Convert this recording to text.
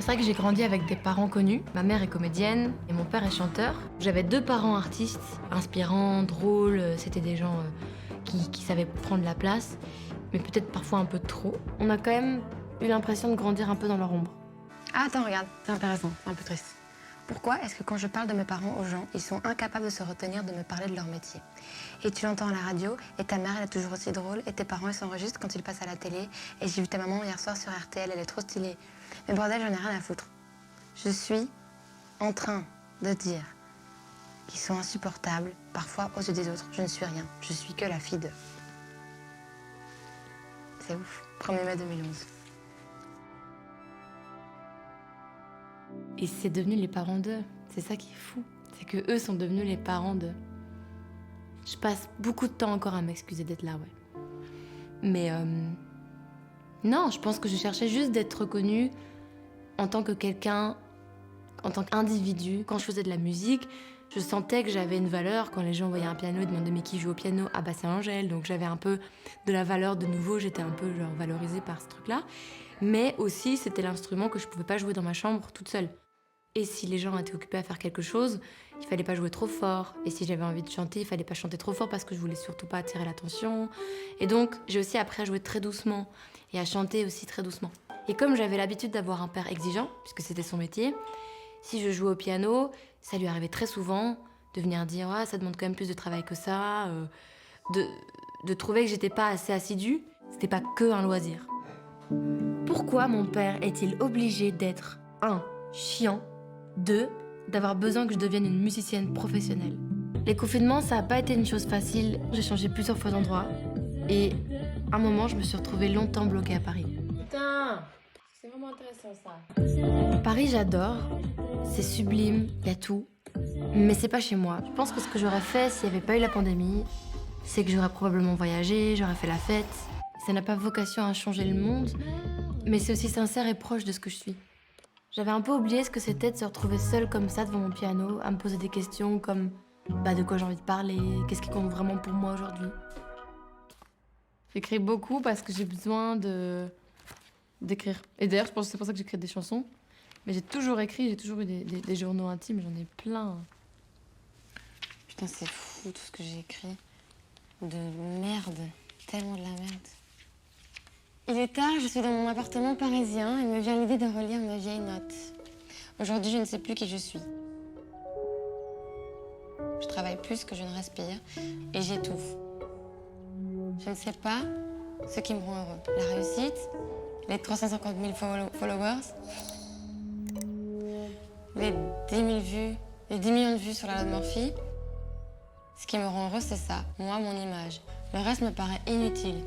C'est vrai que j'ai grandi avec des parents connus. Ma mère est comédienne et mon père est chanteur. J'avais 2 parents artistes, inspirants, drôles. C'était des gens qui savaient prendre la place, mais peut-être parfois un peu trop. On a quand même eu l'impression de grandir un peu dans leur ombre. Ah, attends, regarde, c'est intéressant, c'est un peu triste. Pourquoi est-ce que quand je parle de mes parents aux gens, ils sont incapables de se retenir de me parler de leur métier? Et tu l'entends à la radio, et ta mère, elle est toujours aussi drôle, et tes parents, ils s'enregistrent quand ils passent à la télé, et j'ai vu ta maman hier soir sur RTL, elle est trop stylée. Mais bordel, j'en ai rien à foutre. Je suis en train de dire qu'ils sont insupportables, parfois aux yeux des autres. Je ne suis rien, je suis que la fille de... C'est ouf. 1er mai 2011. Et c'est devenu les parents d'eux. C'est ça qui est fou. C'est que eux sont devenus les parents d'eux. Je passe beaucoup de temps encore à m'excuser d'être là, ouais. Mais non, je pense que je cherchais juste d'être reconnue en tant que quelqu'un, en tant qu'individu. Quand je faisais de la musique, je sentais que j'avais une valeur. Quand les gens voyaient un piano, ils demandaient mais qui joue au piano? Ah bah c'est Angèle. Donc j'avais un peu de la valeur de nouveau. J'étais un peu genre valorisée par ce truc-là. Mais aussi, c'était l'instrument que je pouvais pas jouer dans ma chambre toute seule. Et si les gens étaient occupés à faire quelque chose, il fallait pas jouer trop fort. Et si j'avais envie de chanter, il fallait pas chanter trop fort parce que je voulais surtout pas attirer l'attention. Et donc, j'ai aussi appris à jouer très doucement et à chanter aussi très doucement. Et comme j'avais l'habitude d'avoir un père exigeant, puisque c'était son métier, si je jouais au piano, ça lui arrivait très souvent de venir dire « Ah, ça demande quand même plus de travail que ça de trouver que j'étais pas assez assidue. C'était pas que un loisir. Pourquoi mon père est-il obligé d'être 1. chiant, 2. d'avoir besoin que je devienne une musicienne professionnelle? Les confinements, ça n'a pas été une chose facile. J'ai changé plusieurs fois d'endroit. Et à un moment, je me suis retrouvée longtemps bloquée à Paris. Putain, c'est vraiment intéressant ça. Paris, j'adore. C'est sublime, il y a tout. Mais c'est pas chez moi. Je pense que ce que j'aurais fait s'il n'y avait pas eu la pandémie, c'est que j'aurais probablement voyagé, j'aurais fait la fête. Ça n'a pas vocation à changer le monde, mais c'est aussi sincère et proche de ce que je suis. J'avais un peu oublié ce que c'était de se retrouver seule comme ça devant mon piano, à me poser des questions comme de quoi j'ai envie de parler, qu'est-ce qui compte vraiment pour moi aujourd'hui. J'écris beaucoup parce que j'ai besoin d'écrire. Et d'ailleurs, je pense que c'est pour ça que j'écris des chansons. Mais j'ai toujours écrit, j'ai toujours eu des journaux intimes, j'en ai plein. Putain, c'est fou tout ce que j'ai écrit. De merde. Tellement de la merde. Il est tard, je suis dans mon appartement parisien et me vient l'idée de relire mes vieilles notes. Aujourd'hui, je ne sais plus qui je suis. Je travaille plus que je ne respire et j'étouffe. Je ne sais pas ce qui me rend heureux. La réussite, les 350 000 followers, les 10 000 vues, les 10 millions de vues sur la loi de Murphy. Ce qui me rend heureux, c'est ça. Moi, mon image. Le reste me paraît inutile.